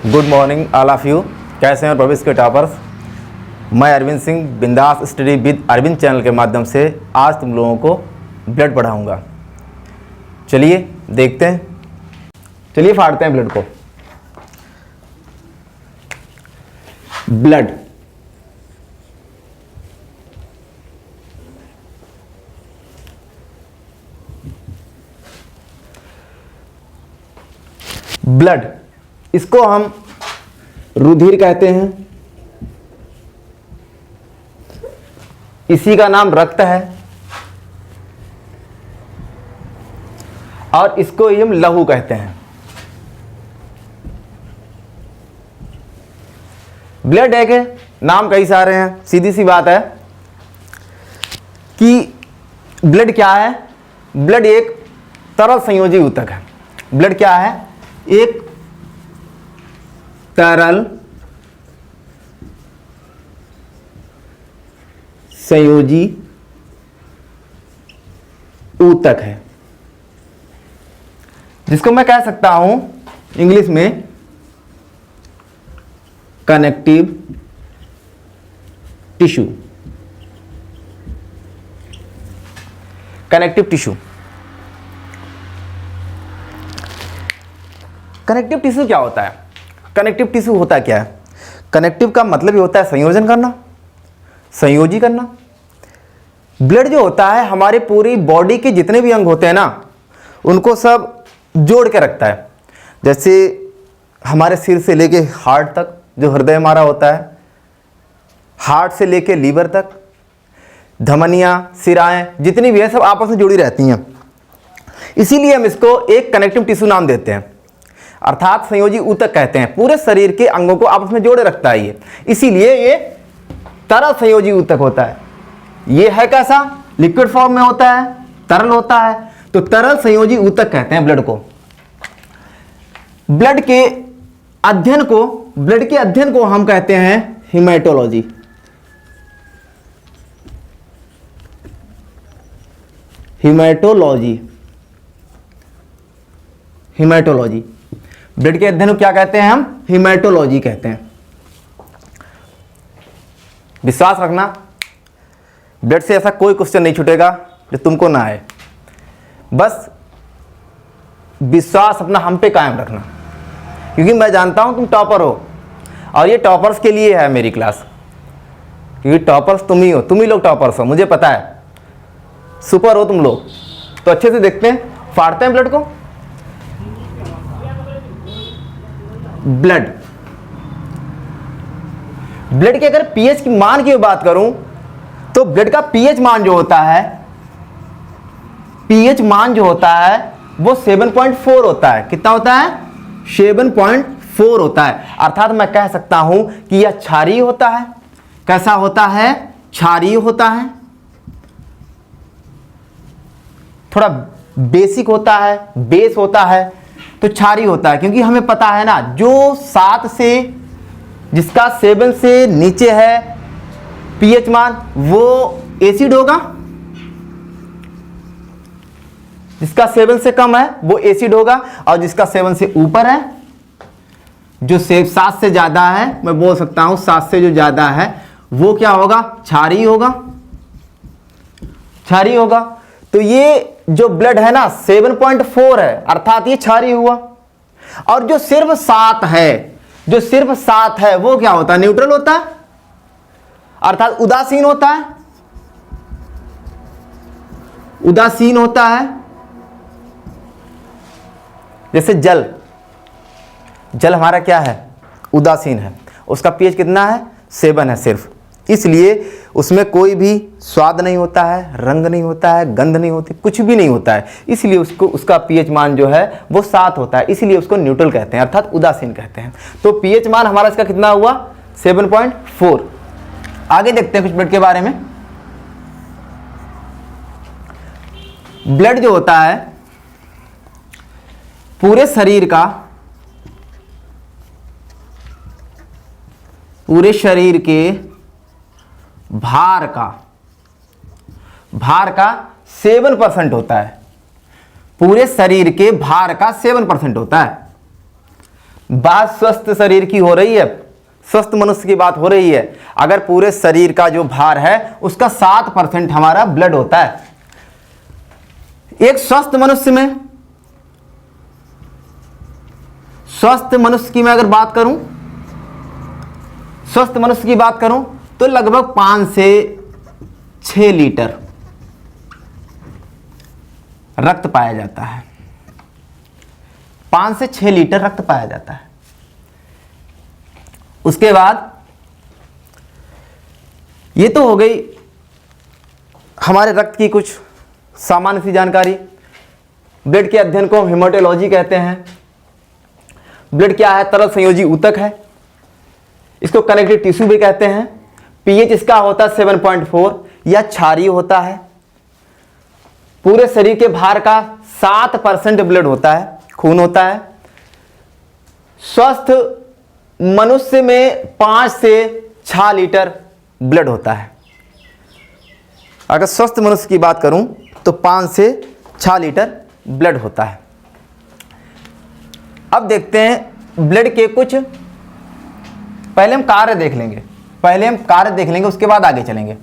Good morning all of you. कैसे हैं प्रवेश के टॉपर्स। मैं अरविंद सिंह बिंदास स्टडी विद अरविंद चैनल के माध्यम से आज तुम लोगों को ब्लड पढ़ाऊंगा। चलिए देखते हैं, चलिए फाड़ते हैं ब्लड को। ब्लड ब्लड इसको हम रुधिर कहते हैं, इसी का नाम रक्त है, और इसको ही हम लहू कहते हैं। ब्लड एक है, नाम कई सारे हैं। सीधी सी बात है कि ब्लड क्या है। ब्लड एक तरल संयोजी ऊतक है। ब्लड क्या है? एक तरल संयोजी ऊतक है, जिसको मैं कह सकता हूं इंग्लिश में connective tissue. Connective tissue. Connective tissue क्या होता है? कनेक्टिव टिश्यू होता क्या है? कनेक्टिव का मतलब ही होता है संयोजन करना, संयोजी करना। ब्लड जो होता है हमारे पूरी बॉडी के जितने भी अंग होते हैं ना, उनको सब जोड़ के रखता है। जैसे हमारे सिर से लेके हार्ट तक, जो हृदय हमारा होता है, हार्ट से लेके लीवर तक, धमनियां, सिराएं जितनी भी है सब आपस में जुड़ी रहती हैं। इसीलिए हम इसको एक कनेक्टिव टिश्यू नाम देते हैं, अर्थात संयोजी ऊतक कहते हैं। पूरे शरीर के अंगों को आपस में जोड़े रखता है ये, इसीलिए ये तरल संयोजी ऊतक होता है। ये है कैसा? लिक्विड फॉर्म में होता है, तरल होता है, तो तरल संयोजी ऊतक कहते हैं ब्लड को। ब्लड के अध्ययन को हम कहते हैं हेमेटोलॉजी। हेमेटोलॉजी। हेमेटोलॉजी ब्लड के अध्ययन को क्या कहते हैं? हम हेमेटोलॉजी कहते हैं। विश्वास रखना, ब्लड से ऐसा कोई क्वेश्चन नहीं छूटेगा जो तुमको ना आए। बस विश्वास अपना हम पे कायम रखना, क्योंकि मैं जानता हूं तुम टॉपर हो, और ये टॉपर्स के लिए है मेरी क्लास, क्योंकि टॉपर्स तुम ही हो, तुम ही लोग टॉपर्स हो, मुझे पता है। सुपर हो तुम लोग। तो अच्छे से देखते हैं, फाड़ते हैं ब्लड को। ब्लड के अगर पीएच की मान की बात करूं तो ब्लड का पीएच मान जो होता है, पीएच मान जो होता है वो 7.4 होता है। कितना होता है? 7.4 होता है। अर्थात मैं कह सकता हूं कि यह क्षारीय होता है। कैसा होता है? क्षारीय होता है। थोड़ा बेसिक होता है, बेस होता है, तो क्षारीय होता है। क्योंकि हमें पता है ना, जो 7 से, जिसका 7 से नीचे है पीएच मान, वो एसिड होगा। जिसका 7 से कम है वो एसिड होगा, और जिसका 7 से ऊपर है, जो 7 से ज्यादा है, मैं बोल सकता हूं 7 से जो ज्यादा है, वो क्या होगा? क्षारीय होगा। क्षारीय होगा। तो ये जो ब्लड है ना 7.4 है, अर्थात ये क्षारीय हुआ। और जो सिर्फ 7 है, वो क्या होता है? न्यूट्रल होता है, अर्थात उदासीन होता है। उदासीन होता है। जैसे जल हमारा क्या है? उदासीन है। उसका पीएच कितना है? 7 है सिर्फ। इसलिए उसमें कोई भी स्वाद नहीं होता है, रंग नहीं होता है, गंध नहीं होती, कुछ भी नहीं होता है। इसलिए उसका पीएच मान जो है वो 7 होता है। इसलिए उसको न्यूट्रल कहते हैं, अर्थात उदासीन कहते हैं। तो पीएच मान हमारा इसका कितना हुआ? 7.4। आगे देखते हैं कुछ ब्लड के बारे में। ब्लड जो होता है पूरे शरीर के भार का 7% होता है। पूरे शरीर के भार का 7% होता है। बात स्वस्थ शरीर की हो रही है, स्वस्थ मनुष्य की बात हो रही है। अगर पूरे शरीर का जो भार है उसका 7% हमारा ब्लड होता है। एक स्वस्थ मनुष्य में, स्वस्थ मनुष्य की मैं अगर बात करूं, स्वस्थ मनुष्य की बात करूं तो लगभग 5 से 6 लीटर रक्त पाया जाता है। 5 से 6 लीटर रक्त पाया जाता है। उसके बाद ये तो हो गई हमारे रक्त की कुछ सामान्य सी जानकारी। ब्लड के अध्ययन को हम हेमाटोलॉजी कहते हैं। ब्लड क्या है? तरल संयोजी ऊतक है। इसको कनेक्टिव टिश्यू भी कहते हैं। पीएच इसका होता है 7.4 या क्षारीय होता है। पूरे शरीर के भार का 7% ब्लड होता है, खून होता है। स्वस्थ मनुष्य में 5 से 6 लीटर ब्लड होता है। अगर स्वस्थ मनुष्य की बात करूं तो 5 से 6 लीटर ब्लड होता है। अब देखते हैं ब्लड के कुछ, पहले हम कार्य देख लेंगे, उसके बाद आगे चलेंगे।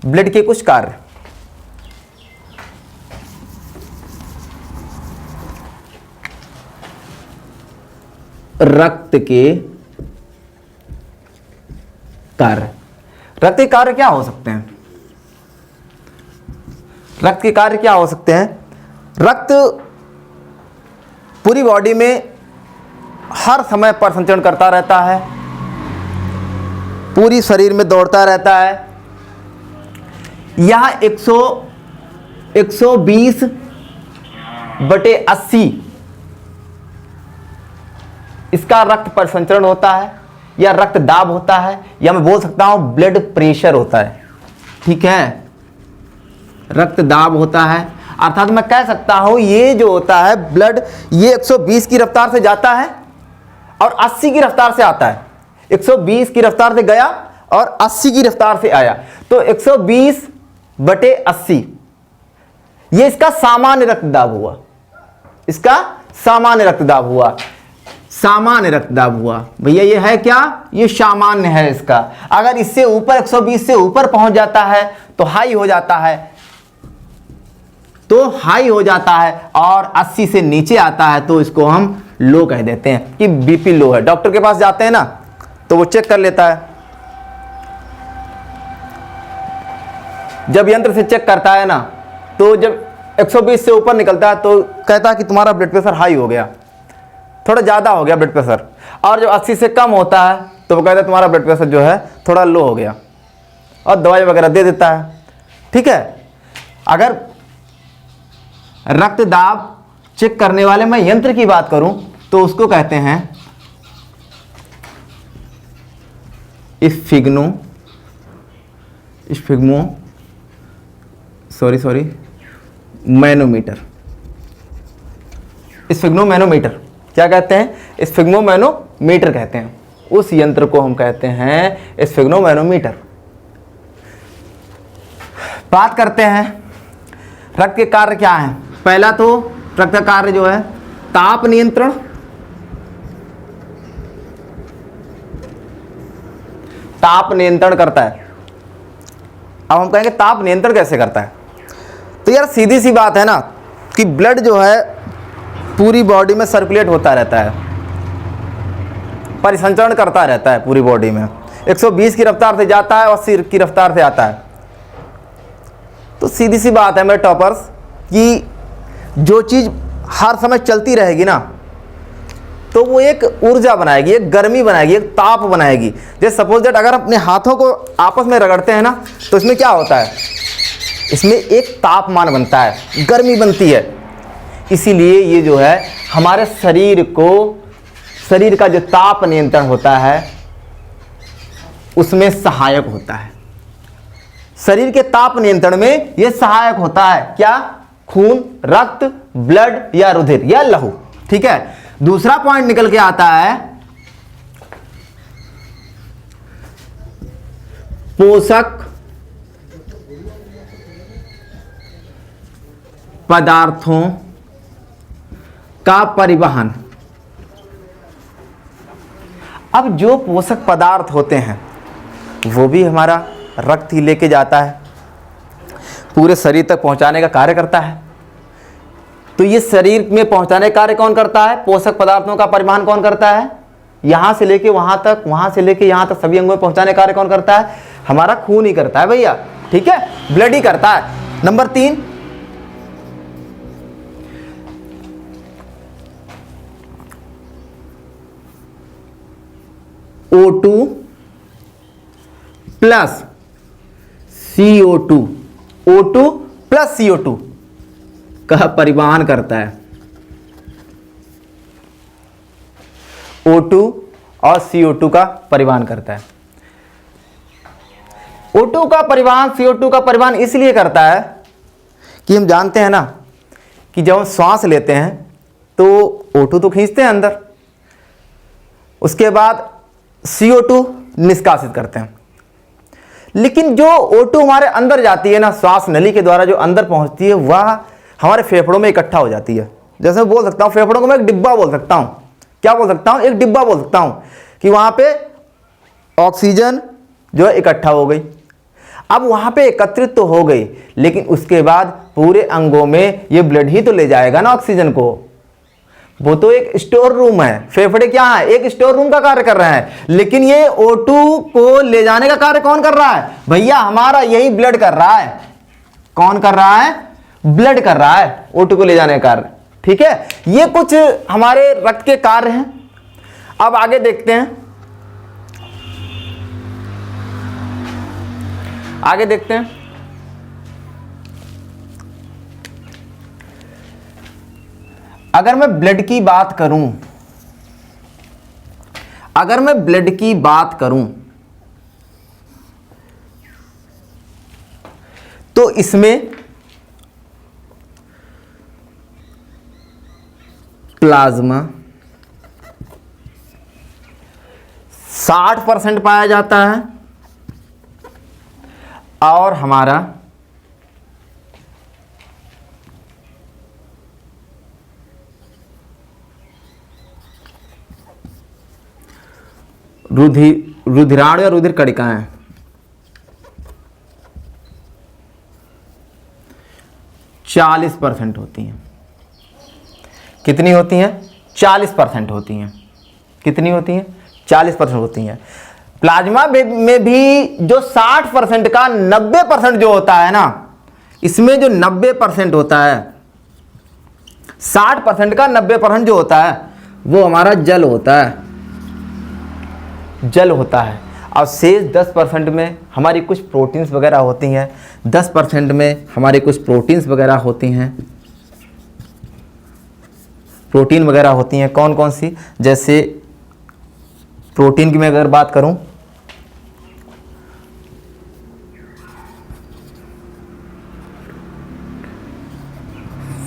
ब्लड के कुछ कार्य। रक्त के कार्य। रक्त के कार्य क्या हो सकते हैं? रक्त के कार्य क्या हो सकते हैं? रक्त पूरी बॉडी में हर समय पर संचरण करता रहता है, पूरी शरीर में दौड़ता रहता है। यह 120/80 इसका रक्त पर संचरण होता है, या रक्त दाब होता है, या मैं बोल सकता हूं ब्लड प्रेशर होता है। ठीक है, रक्त दाब होता है, अर्थात मैं कह सकता हूं ये जो होता है ब्लड, ये 120 की रफ्तार से जाता है और 80 की रफ्तार से आता है। 120 की रफ्तार से गया और 80 की रफ्तार से आया, तो 120/80 ये इसका सामान्य रक्तदाब हुआ। इसका सामान्य रक्तदाब हुआ। सामान्य रक्तदाब हुआ भैया, ये है क्या? ये सामान्य है इसका। अगर इससे ऊपर 120 से ऊपर पहुंच जाता है तो हाई हो जाता है, और 80 से नीचे आता है तो इसको हम लो कह देते हैं कि बीपी लो है। डॉक्टर के पास जाते हैं ना तो वो चेक कर लेता है। जब यंत्र से चेक करता है ना, तो जब 120 से ऊपर निकलता है तो कहता है कि तुम्हारा ब्लड प्रेशर हाई हो गया, थोड़ा ज़्यादा हो गया ब्लड प्रेशर। और जब 80 से कम होता है तो वो कहता है तुम्हारा ब्लड प्रेशर जो है थोड़ा लो हो गया, और दवाई वगैरह दे देता है। ठीक है, अगर रक्तदाब चेक करने वाले मैं यंत्र की बात करूं तो उसको कहते हैं मैनोमीटर। स्फिग्मोमैनोमीटर क्या कहते हैं? स्फिग्मोमैनोमीटर कहते हैं। उस यंत्र को हम कहते हैं स्फिग्मोमैनोमीटर। बात करते हैं रक्त के कार्य क्या हैं। पहला तो रक्त का कार्य जो है ताप नियंत्रण, ताप नियंत्रण करता है। अब हम कहेंगे ताप नियंत्रण कैसे करता है? तो यार सीधी सी बात है ना कि ब्लड जो है पूरी बॉडी में सर्कुलेट होता रहता है, परिसंचरण करता रहता है पूरी बॉडी में। 120 की रफ्तार से जाता है और 80 की रफ्तार से आता है। तो सीधी सी बात है मेरे टॉपर्स कि जो चीज़ हर समय चलती रहेगी ना, तो वो एक ऊर्जा बनाएगी, एक गर्मी बनाएगी, एक ताप बनाएगी। जैसे सपोज दैट अगर अपने हाथों को आपस में रगड़ते हैं ना, तो इसमें क्या होता है? इसमें एक तापमान बनता है, गर्मी बनती है। इसीलिए ये जो है हमारे शरीर का जो ताप नियंत्रण होता है उसमें सहायक होता है। शरीर के ताप नियंत्रण में यह सहायक होता है। क्या? खून, रक्त, ब्लड या रुधिर या लहू। ठीक है, दूसरा पॉइंट निकल के आता है पोषक पदार्थों का परिवहन। अब जो पोषक पदार्थ होते हैं वो भी हमारा रक्त ही लेके जाता है, पूरे शरीर तक पहुंचाने का कार्य करता है। तो ये शरीर में पहुंचाने का कार्य कौन करता है? पोषक पदार्थों का परिवहन कौन करता है? यहां से लेके वहां तक, वहां से लेके यहां तक सभी अंगों में पहुंचाने का कार्य कौन करता है? हमारा खून ही करता है भैया, ठीक है, ब्लड ही करता है। Number 3, O2 plus CO2, O2 plus CO2 का परिवहन करता है। O2 और CO2 का परिवहन करता है। O2 का परिवहन CO2 का परिवहन इसलिए करता है कि हम जानते हैं ना कि जब हम श्वास लेते हैं तो O2 तो खींचते हैं अंदर, उसके बाद CO2 निष्कासित करते हैं। लेकिन जो O2 हमारे अंदर जाती है ना, श्वास नली के द्वारा जो अंदर पहुंचती है, वह हमारे फेफड़ों में इकट्ठा हो जाती है। जैसे मैं बोल सकता हूँ, फेफड़ों को मैं एक डिब्बा बोल सकता हूँ। क्या बोल सकता हूँ? एक डिब्बा बोल सकता हूँ कि वहां पे ऑक्सीजन जो है इकट्ठा हो गई। अब वहां पे एकत्रित तो हो गई, लेकिन उसके बाद पूरे अंगों में ये ब्लड ही तो ले जाएगा ना ऑक्सीजन को। वो तो एक स्टोर रूम है। फेफड़े क्या है? एक स्टोर रूम का कार्य कर रहे हैं। लेकिन ये O2 को ले जाने का कार्य कौन कर रहा है? भैया हमारा यही ब्लड कर रहा है। कौन कर रहा है? ब्लड कर रहा है O2 को ले जाने का कार्य, ठीक है। ये कुछ हमारे रक्त के कार्य हैं। अब आगे देखते हैं, आगे देखते हैं। अगर मैं ब्लड की बात करूं, अगर मैं ब्लड की बात करूं तो इसमें प्लाज्मा 60% पाया जाता है और हमारा रुधिराणु या रुधिर कणिकाएं 40% होती हैं। कितनी होती हैं? 40% होती हैं। कितनी होती हैं? 40% होती हैं। प्लाज्मा में भी जो 60% का 90% जो होता है ना, इसमें जो 90% होता है, 60% का 90% जो होता है वो हमारा जल होता है, जल होता है। और शेष 10% में हमारी कुछ प्रोटीन्स वगैरह होती हैं। 10% में हमारी कुछ प्रोटीन्स वगैरह होती हैं, प्रोटीन वगैरह होती हैं। कौन कौन सी? जैसे प्रोटीन की मैं अगर बात करूं,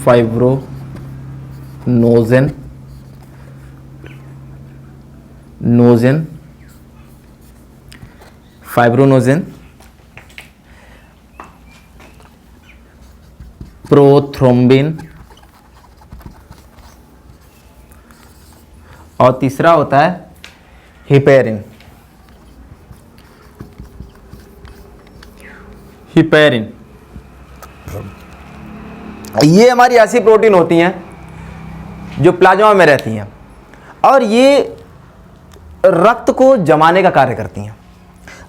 फाइब्रोनोजेन, फाइब्रोनोजेन, प्रोथ्रोम्बिन, और तीसरा होता है हिपेरिन। हिपेरिन, ये हमारी ऐसी प्रोटीन होती हैं जो प्लाज्मा में रहती हैं और ये रक्त को जमाने का कार्य करती हैं,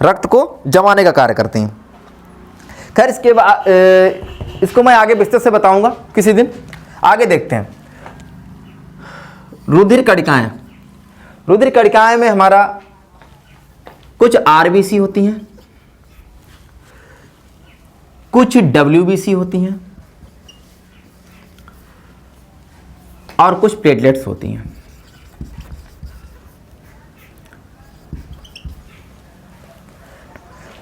रक्त को जमाने का कार्य करती हैं। खैर इसके बाद इसको मैं आगे विस्तार से बताऊंगा किसी दिन। आगे देखते हैं रुधिर कणिकाएं। रुधिर कणिकाएं में हमारा कुछ आरबीसी होती हैं, कुछ डब्ल्यूबीसी होती हैं और कुछ प्लेटलेट्स होती हैं।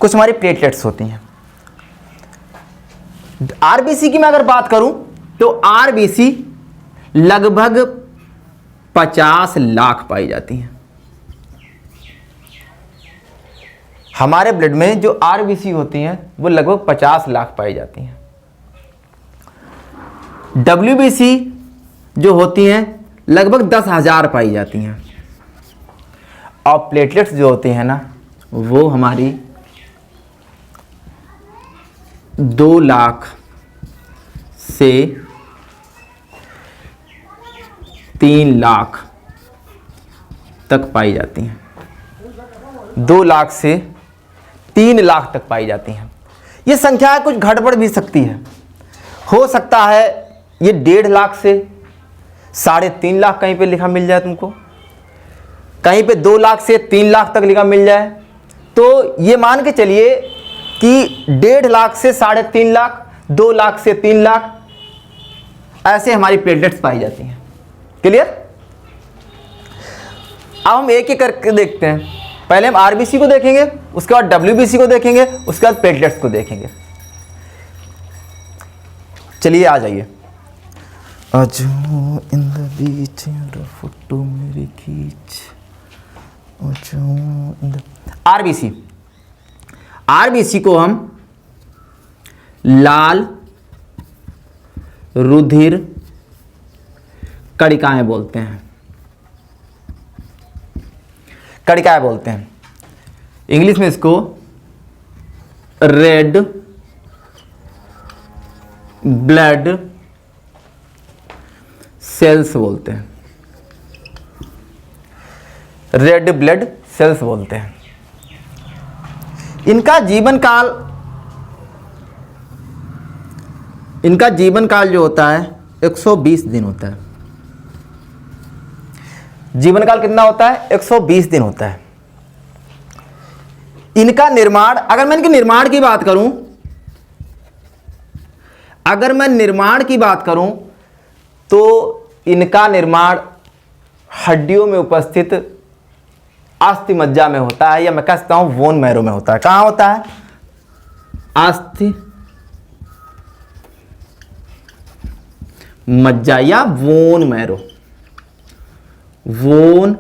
कुछ हमारी प्लेटलेट्स होती हैं। आरबीसी की मैं अगर बात करूं तो आरबीसी लगभग 50 लाख पाई जाती हैं। हमारे ब्लड में जो आरबीसी होती हैं वो लगभग 50 लाख पाई जाती हैं। डब्ल्यूबीसी जो होती हैं लगभग 10,000 पाई जाती हैं, और प्लेटलेट्स जो होती हैं ना वो हमारी 2 लाख से 3 लाख तक पाई जाती हैं। 2 लाख से 3 लाख तक पाई जाती हैं। ये संख्या कुछ गड़बड़ भी सकती है, हो सकता है ये 1.5 लाख से 3.5 लाख कहीं पे लिखा मिल जाए तुमको, कहीं पे 2 लाख से 3 लाख तक लिखा मिल जाए। तो ये मान के चलिए कि 1.5 लाख से 3.5 लाख, 2 लाख से 3 लाख ऐसे हमारी प्लेटलेट्स पाई जाती हैं। क्लियर? अब हम एक एक करके देखते हैं। पहले हम आरबीसी को देखेंगे, उसके बाद डब्ल्यूबीसी को देखेंगे, उसके बाद प्लेटलेट्स को देखेंगे। चलिए आ जाइए। इन द बीच फोटो मेरी खींच। आरबीसी, आरबीसी को हम लाल रुधिर कणिकाएं बोलते हैं, कणिकाएं बोलते हैं। इंग्लिश में इसको रेड ब्लड सेल्स बोलते हैं, रेड ब्लड सेल्स बोलते हैं। इनका जीवन काल जो होता है 120 दिन होता है। जीवन काल कितना होता है? 120 दिन होता है। इनका निर्माण, अगर मैं इनके निर्माण की बात करूं, अगर मैं निर्माण की बात करूं तो इनका निर्माण हड्डियों में उपस्थित अस्थि मज्जा में होता है, या मैं कह सकता हूं बोन मैरो में होता है। कहां होता है? अस्थि मज्जा या बोन मैरो, बोन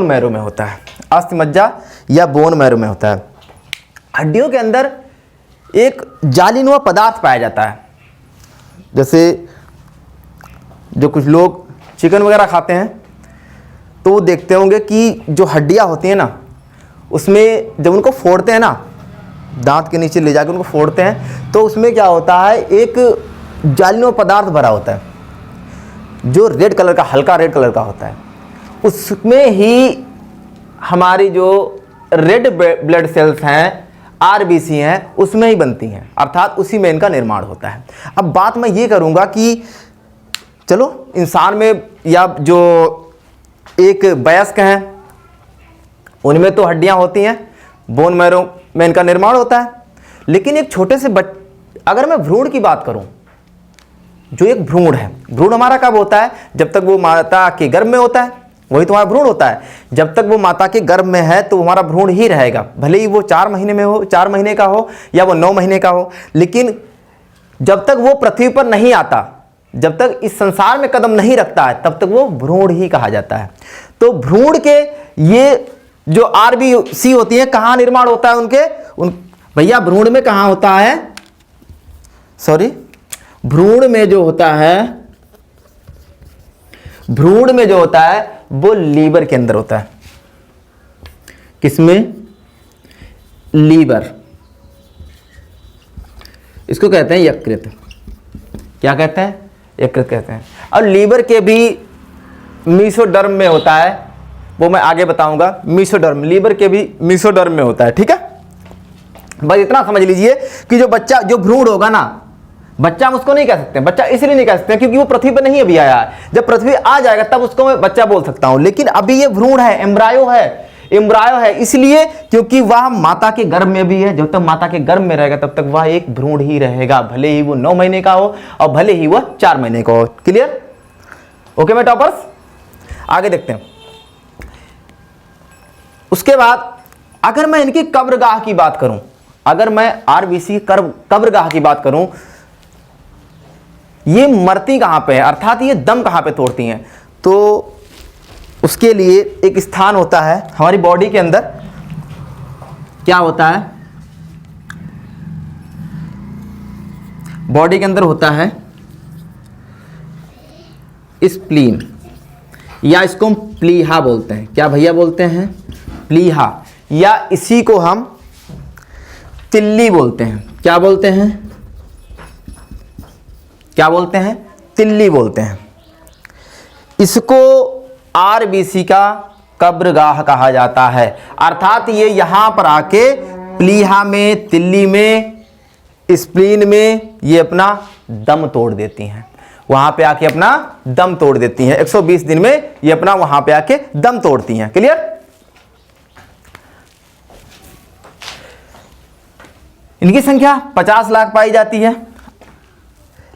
मैरो में होता है। अस्थि मज्जा या बोन मैरो में होता है। हड्डियों के अंदर एक जालीनुमा पदार्थ पाया जाता है। जैसे जो कुछ लोग चिकन वगैरह खाते हैं तो वो देखते होंगे कि जो हड्डियां होती हैं ना, उसमें जब उनको फोड़ते हैं ना, दांत के नीचे ले जाकर उनको फोड़ते हैं, तो उसमें क्या होता है, एक जालीनुमा पदार्थ भरा होता है जो रेड कलर का, हल्का रेड कलर का होता है। उसमें ही हमारी जो रेड ब्लड सेल्स हैं, आरबीसी हैं, उसमें ही बनती हैं, अर्थात उसी में इनका निर्माण होता है। अब बात मैं ये करूंगा कि चलो इंसान में या जो एक वयस्क हैं उनमें तो हड्डियां होती हैं, बोन मैरो में इनका निर्माण होता है। लेकिन एक छोटे से अगर मैं भ्रूण की बात करूं, जो एक भ्रूण है, भ्रूण हमारा कब होता है? जब तक वो माता के गर्भ में होता है, वही तुम्हारा भ्रूण होता है। जब तक वो माता के गर्भ में है तो हमारा भ्रूण ही रहेगा, भले ही वो 4 महीने में हो, 4 महीने का हो या वो 9 महीने का हो। लेकिन जब तक वो पृथ्वी पर नहीं आता, जब तक इस संसार में कदम नहीं रखता है, तब तक वो भ्रूण ही कहा जाता है। तो भ्रूण के ये जो आरबीसी होती है, कहाँ निर्माण होता है उनके? भैया भ्रूण में कहाँ होता है? सॉरी, भ्रूण में जो होता है वो लीवर के अंदर होता है। किसमें? लीवर। इसको कहते हैं यकृत। क्या कहते हैं? यकृत कहते हैं। और लीवर के भी मीसोडर्म में होता है, वो मैं आगे बताऊंगा। मीसोडर्म, लीवर के भी मीसोडर्म में होता है। ठीक है, बस इतना समझ लीजिए कि जो बच्चा, जो भ्रूण होगा ना, बच्चा हम उसको नहीं कह सकते। बच्चा इसलिए नहीं कह सकते क्योंकि वो पृथ्वी पर नहीं अभी आया है। जब पृथ्वी आ जाएगा तब उसको मैं बच्चा बोल सकता हूं। लेकिन अभी ये भ्रूण है, एम्ब्रायो है, इसलिए क्योंकि वह माता के गर्भ में भी है। जब तक माता के गर्भ में रहेगा तब तक वह एक भ्रूण ही रहेगा, भले ही वो 9 महीने का हो और भले ही वह 4 महीने का हो। क्लियर? ओके मैं टॉपर्स, आगे देखते हैं। उसके बाद अगर मैं इनकी कब्रगाह की बात करूं, अगर मैं आरबीसी कब्रगाह की बात करूं, ये मरती कहां पे है, अर्थात ये दम कहां पे तोड़ती हैं, तो उसके लिए एक स्थान होता है हमारी बॉडी के अंदर। क्या होता है? बॉडी के अंदर होता है स्प्लीन, या इसको हम प्लीहा बोलते हैं। क्या भैया बोलते हैं? प्लीहा, या इसी को हम तिल्ली बोलते हैं। क्या बोलते हैं? क्या बोलते हैं? तिल्ली बोलते हैं। इसको आरबीसी का कब्रगाह कहा जाता है, अर्थात ये यहां पर आके प्लीहा में, तिल्ली में, स्प्लीन में ये अपना दम तोड़ देती हैं। वहां पे आके अपना दम तोड़ देती हैं। 120 दिन में ये अपना वहां पे आके दम तोड़ती हैं। क्लियर? इनकी संख्या 50 लाख पाई जाती है।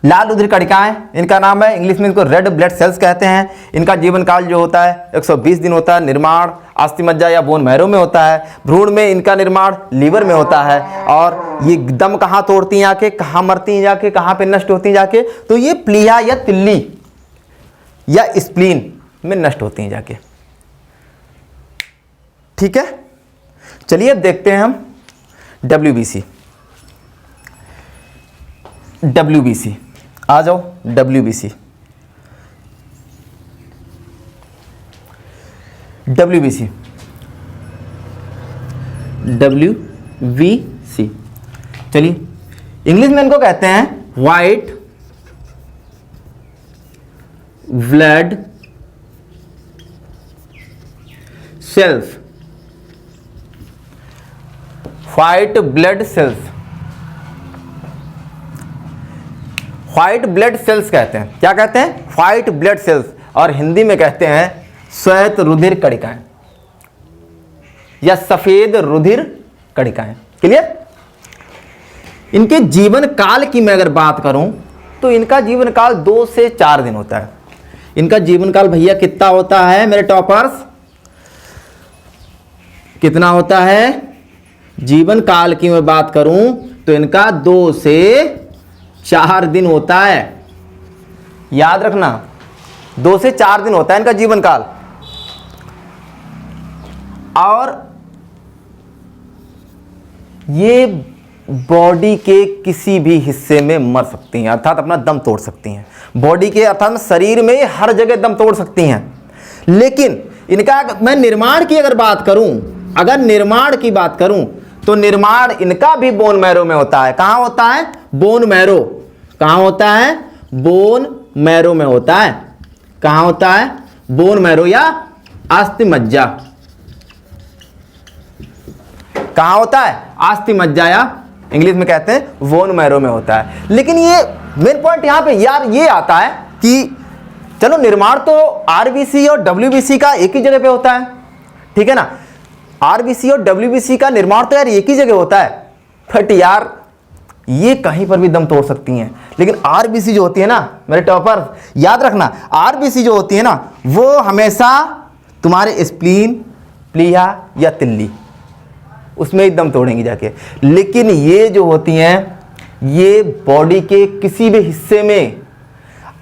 लाल रुधिर कणिकाएं इनका नाम है, इंग्लिश में इनको रेड ब्लड सेल्स कहते हैं। इनका जीवन काल जो होता है 120 दिन होता है। निर्माण अस्थिमज्जा या बोन मैरो में होता है। भ्रूण में इनका निर्माण लीवर में होता है। और ये दम कहाँ तोड़ती हैं जाके, कहाँ मरती हैं जाके, कहाँ पे नष्ट होती हैं जाके? तो ये प्लीहा या तिल्ली या स्प्लीन में नष्ट होती हैं जाके। ठीक है, चलिए अब देखते हैं हम WBC। WBC आ जाओ। WBC WBC WBC चलिए, इंग्लिश में इनको कहते हैं white blood cells. White blood cells, white blood cells कहते हैं। क्या कहते हैं? व्हाइट ब्लड सेल्स, और हिंदी में कहते हैं श्वेत रुधिर कणिकाएं या सफेद रुधिर कणिकाएं। क्लियर? इनके जीवन काल की मैं अगर बात करूं तो इनका जीवन काल 2 से 4 दिन होता है। इनका जीवन काल भैया कितना होता है मेरे टॉपर्स? कितना होता है? जीवन काल की मैं बात करूं तो इनका 2 से 4 दिन होता है। याद रखना, 2 से 4 दिन होता है इनका जीवन काल। और ये बॉडी के किसी भी हिस्से में मर सकती हैं, अर्थात अपना दम तोड़ सकती हैं। बॉडी के अर्थात शरीर में हर जगह दम तोड़ सकती हैं। लेकिन इनका मैं निर्माण की अगर बात करूं, अगर निर्माण की बात करूं तो निर्माण इनका भी बोन मैरो में होता है। कहां होता है? Bone marrow. कहां होता है? बोन मैरो में होता है। कहां होता है? बोन मैरो या अस्थिमज्जा। कहां होता है? अस्थिमज्जा या इंग्लिश में कहते हैं बोन मैरो में होता है। लेकिन ये मेन पॉइंट यहां पे यार ये आता है कि चलो निर्माण तो आरबीसी और डब्ल्यूबीसी का एक ही जगह पे होता है, ठीक है ना? आरबीसी और डब्ल्यूबीसी का निर्माण तो यार एक ही जगह होता है, बट यार ये कहीं पर भी दम तोड़ सकती हैं। लेकिन आरबीसी जो होती है ना मेरे टॉपर, याद रखना, आरबीसी जो होती है ना वो हमेशा तुम्हारे स्प्लीन, प्लीहा या तिल्ली उसमें ही दम तोड़ेंगी जाके। लेकिन ये जो होती हैं ये बॉडी के किसी भी हिस्से में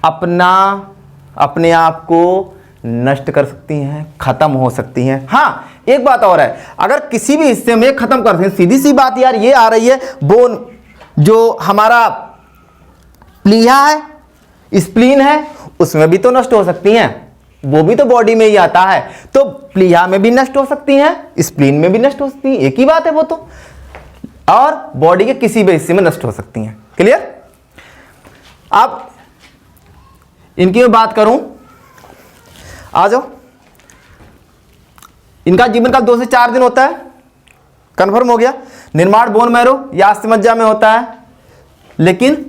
अपने आप को नष्ट कर सकती हैं, खत्म हो सकती हैं। हाँ, एक बात और है, अगर किसी भी हिस्से में खत्म कर सकते हैं, सीधी सी बात यार ये आ रही है, बोन जो हमारा प्लीहा है, स्प्लीन है, उसमें भी तो नष्ट हो सकती हैं, वो भी तो बॉडी में ही आता है। तो प्लीहा में भी नष्ट हो सकती हैं, स्प्लीन में भी नष्ट हो सकती हैं, एक ही बात है वो तो, और बॉडी के किसी भी हिस्से में नष्ट हो सकती हैं। क्लियर? अब इनकी मैं बात करूं, आ जाओ। इनका जीवन काल 2 से 4 दिन होता है, कंफर्म हो गया। निर्माण बोन मैरो या अस्थिमज्जा में होता है। लेकिन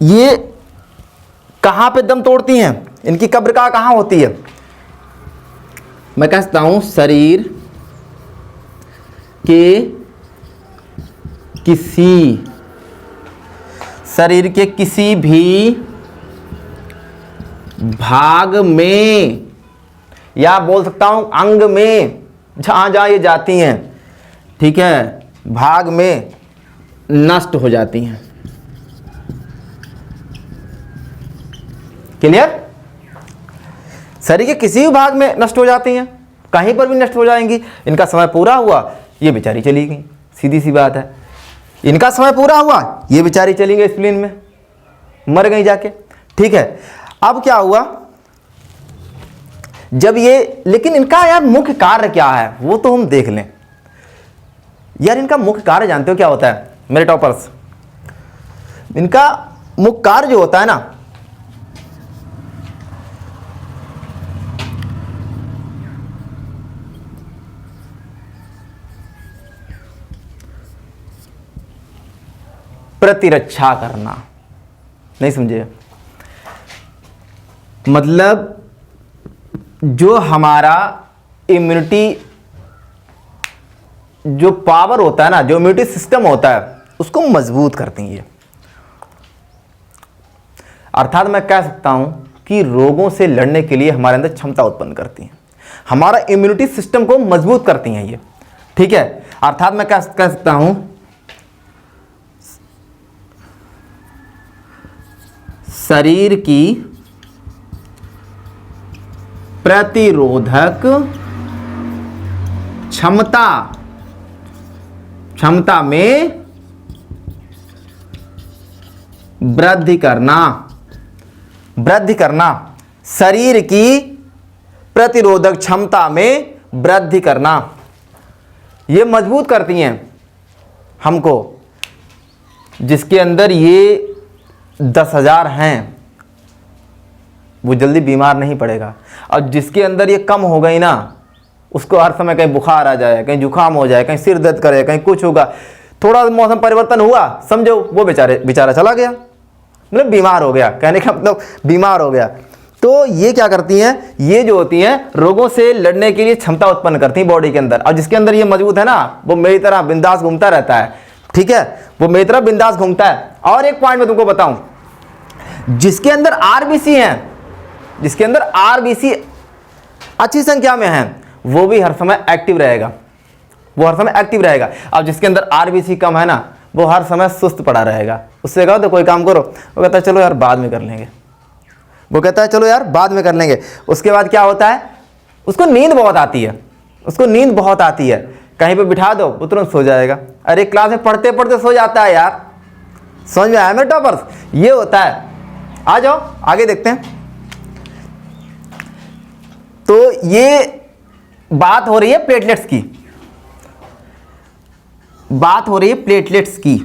ये कहां पे दम तोड़ती हैं? इनकी कब्र कहां होती है? मैं कहता हूं शरीर के किसी भी भाग में, या बोल सकता हूं अंग में, जहां जहां ये जाती हैं, ठीक है, भाग में नष्ट हो जाती हैं। क्लियर? शरीर के किसी भी भाग में नष्ट हो जाती हैं, कहीं पर भी नष्ट हो जाएंगी। इनका समय पूरा हुआ, ये बेचारी चली गई, सीधी सी बात है। इनका समय पूरा हुआ, ये बेचारी चली गई स्प्लीन में, मर गई जाके। ठीक है, अब क्या हुआ जब ये, लेकिन इनका यार मुख्य कार्य क्या है वो तो हम देख लें। यार इनका मुख्य कार्य जानते हो क्या होता है मेरे टॉपर्स? इनका मुख्य कार्य जो होता है ना, प्रतिरक्षा करना। नहीं समझे? मतलब जो हमारा इम्यूनिटी जो पावर होता है ना, जो इम्यूनिटी सिस्टम होता है, उसको मजबूत करती हैं ये। अर्थात मैं कह सकता हूं कि रोगों से लड़ने के लिए हमारे अंदर क्षमता उत्पन्न करती हैं, हमारा इम्यूनिटी सिस्टम को मजबूत करती हैं ये। ठीक है, अर्थात मैं कह सकता हूं शरीर की प्रतिरोधक क्षमता में वृद्धि करना, शरीर की प्रतिरोधक क्षमता में वृद्धि करना, ये मजबूत करती हैं हमको। जिसके अंदर ये 10,000 हैं वो जल्दी बीमार नहीं पड़ेगा, और जिसके अंदर ये कम हो गई ना, उसको हर समय कहीं बुखार आ जाए, कहीं जुकाम हो जाए, कहीं सिर दर्द करे, कहीं कुछ होगा, थोड़ा मौसम परिवर्तन हुआ समझो वो बेचारा चला गया, मतलब बीमार हो गया, कहने का मतलब बीमार हो गया। तो ये क्या करती हैं, ये जो होती हैं रोगों से लड़ने के लिए क्षमता उत्पन्न करती हैं बॉडी के अंदर, और जिसके अंदर ये मजबूत है ना, वो मेरी तरह बिंदास घूमता रहता है। ठीक है, वो मेरी तरह बिंदास घूमता है। और एक पॉइंट मैं तुमको बताऊं, जिसके अंदर आरबीसी हैं, जिसके अंदर आरबीसी अच्छी संख्या में हैं, वो भी हर समय एक्टिव रहेगा, वो हर समय एक्टिव रहेगा। अब जिसके अंदर आरबीसी कम है ना, वो हर समय सुस्त पड़ा रहेगा। उससे कहो तो कोई काम करो, वो कहता है चलो यार बाद में कर लेंगे, वो कहता है चलो यार बाद में कर लेंगे। उसके बाद क्या होता है, उसको नींद बहुत आती है, उसको नींद बहुत आती है, कहीं पे बिठा दो वो तुरंत सो जाएगा। अरे क्लास में पढ़ते पढ़ते सो जाता है यार, समझ में आया मेरे टॉपर्स? ये होता है। आ जाओ आगे देखते हैं। तो ये बात हो रही है प्लेटलेट्स की, बात हो रही है प्लेटलेट्स की।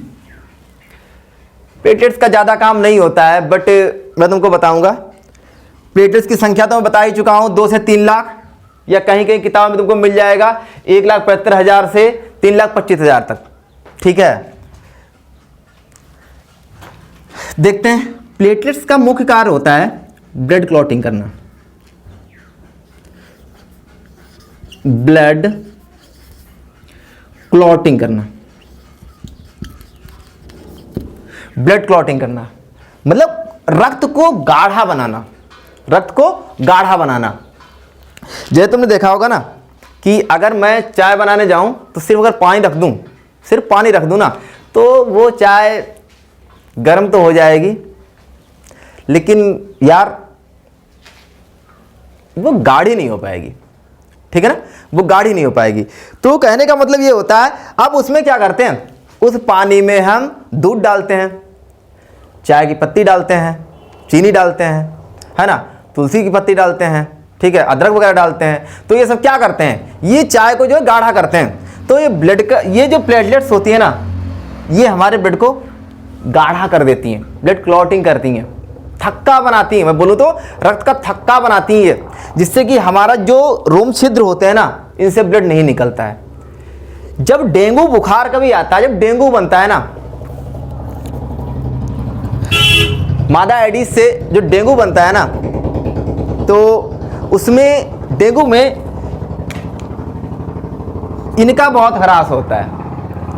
प्लेटलेट्स का ज़्यादा काम नहीं होता है, बट मैं तुमको बताऊंगा। प्लेटलेट्स की संख्या तो मैं बता ही चुका हूं, 2 से 3 लाख, या कहीं कहीं किताब में तुमको मिल जाएगा 1,75,000 से 3,25,000 तक। ठीक है, देखते हैं। प्लेटलेट्स का मुख्य कार्य होता है ब्लड क्लॉटिंग करना, ब्लड क्लॉटिंग करना, ब्लड क्लॉटिंग करना मतलब रक्त को गाढ़ा बनाना, रक्त को गाढ़ा बनाना। जैसे तुमने देखा होगा ना कि अगर मैं चाय बनाने जाऊं तो सिर्फ अगर पानी रख दूं, सिर्फ पानी रख दूं ना, तो वो चाय गर्म तो हो जाएगी, लेकिन यार वो गाढ़ी नहीं हो पाएगी। ठीक है ना, वो गाढ़ी नहीं हो पाएगी। तो कहने का मतलब ये होता है, अब उसमें क्या करते हैं, उस पानी में हम दूध डालते हैं, चाय की पत्ती डालते हैं, चीनी डालते हैं, है ना, तुलसी की पत्ती डालते हैं, ठीक है, अदरक वगैरह डालते हैं। तो ये सब क्या करते हैं, ये चाय को जो है गाढ़ा करते हैं। तो ये ब्लड का, ये जो प्लेटलेट्स होती है ना, ये हमारे ब्लड को गाढ़ा कर देती हैं, ब्लड क्लॉटिंग करती हैं, थक्का बनाती हैं। मैं बोलूँ तो रक्त का थक्का बनाती हैं, जिससे कि हमारा जो रोम छिद्र होते हैं ना, इनसे ब्लड नहीं निकलता है। जब डेंगू बुखार कभी आता है, जब डेंगू बनता है ना, मादा एडिस से जो डेंगू बनता है ना, तो उसमें डेंगू में इनका बहुत ह्रास होता है,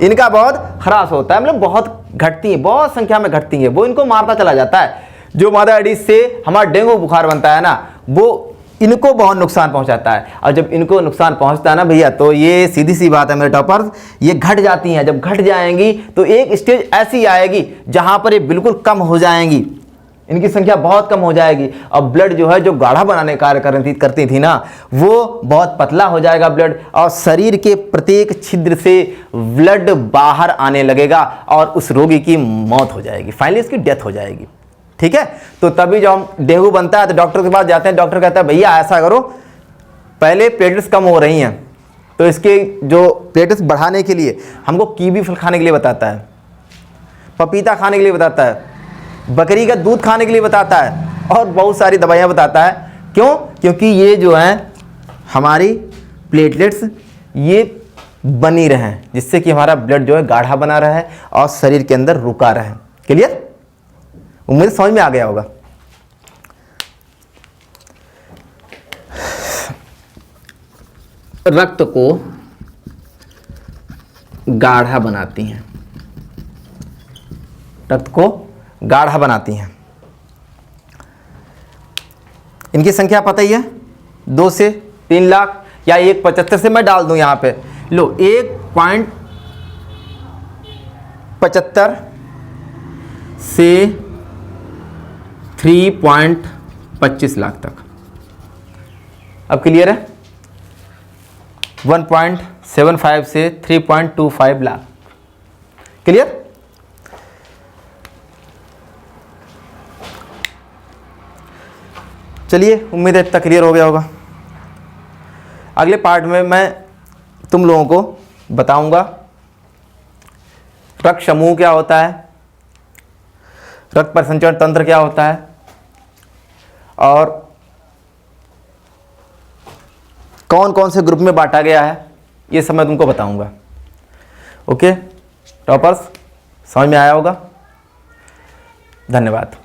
इनका बहुत ह्रास होता है, मतलब बहुत घटती है, बहुत संख्या में घटती है, वो इनको मारता चला जाता है। जो मादा एडिस से हमारा डेंगू बुखार बनता है ना, वो इनको बहुत नुकसान पहुंचाता है। और जब इनको नुकसान पहुंचता है ना भैया, तो ये सीधी सी बात है मेरे टॉपर्स, ये घट जाती हैं। जब घट जाएंगी तो एक स्टेज ऐसी आएगी जहां पर ये बिल्कुल कम हो जाएंगी, इनकी संख्या बहुत कम हो जाएगी और ब्लड जो है जो गाढ़ा बनाने का कार्य करती थी ना, वो बहुत पतला हो जाएगा ब्लड, और शरीर के प्रत्येक छिद्र से ब्लड बाहर आने लगेगा और उस रोगी की मौत हो जाएगी, फाइनली इसकी डेथ हो जाएगी। ठीक है, तो तभी जब हम डेंगू बनता है तो डॉक्टर के पास जाते हैं, डॉक्टर कहता है भैया ऐसा करो, पहले प्लेटलेट्स कम हो रही हैं तो इसके जो प्लेटलेट्स बढ़ाने के लिए हमको कीवी फल खाने के लिए बताता है, पपीता खाने के लिए बताता है, बकरी का दूध खाने के लिए बताता है और बहुत सारी दवाइयाँ बताता है। क्यों? क्योंकि ये जो हैं हमारी प्लेटलेट्स ये बनी रहें, जिससे कि हमारा ब्लड जो है गाढ़ा बना रहे और शरीर के अंदर रुका रहे। क्लियर? उम्मीद समझ में आ गया होगा। रक्त को गाढ़ा बनाती हैं, रक्त को गाढ़ा बनाती हैं। इनकी संख्या पता ही है, 2 से 3 लाख या 1.75 से मैं डाल दूं यहां पे, लो 1.75 से 3.25 लाख तक। अब क्लियर है? 1.75 से 3.25 लाख। क्लियर? चलिए, उम्मीद है इतना क्लियर हो गया होगा। अगले पार्ट में मैं तुम लोगों को बताऊंगा रक्त समूह क्या होता है, रक्त परिसंचरण तंत्र क्या होता है, और कौन कौन से ग्रुप में बांटा गया है, ये सब मैं तुमको बताऊंगा। ओके टॉपर्स, समझ में आया होगा। धन्यवाद।